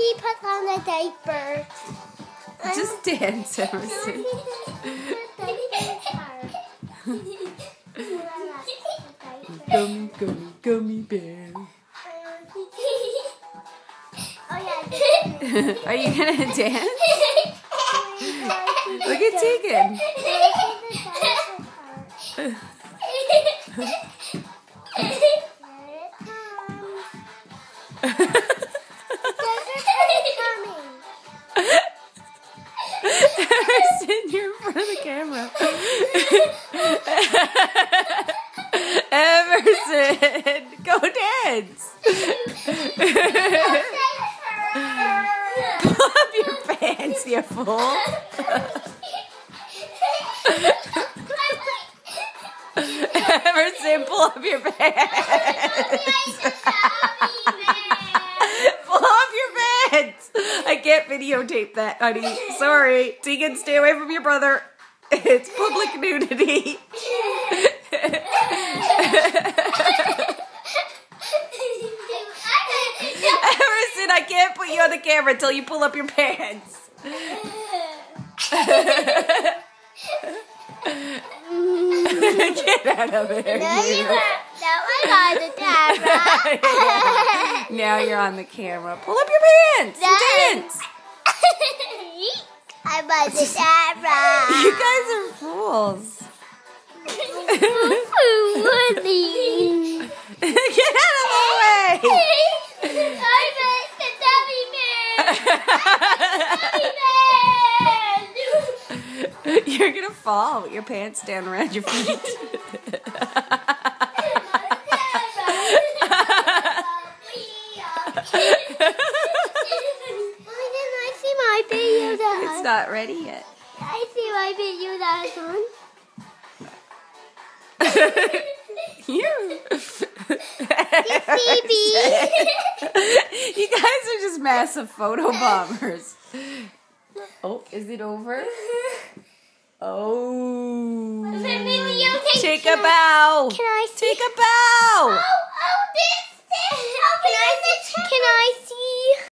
he puts on a diaper. Just dance, Emerson. Gummy, gummy, gummy bear. Are you gonna dance? Look at Tegan. Emerson, you're in front of the camera. Emerson, go dance. Pull up your pants, you fool. Emerson, pull up your pants. Pull up your pants. I can't videotape that, honey. Sorry. Tegan, stay away from your brother. It's public nudity. Emerson, I can't put you on the camera until you pull up your pants. Get out of there. Now you're on the camera. Pull up your pants. Dance. I'm on the camera. You guys are fools. Get out of the way. You're gonna fall with your pants down around your feet. It's not ready yet. I see my video that's on. You. You guys are just massive photo bombers. Oh, is it over? Oh. Take a bow. Can I see? Take a bow. Can I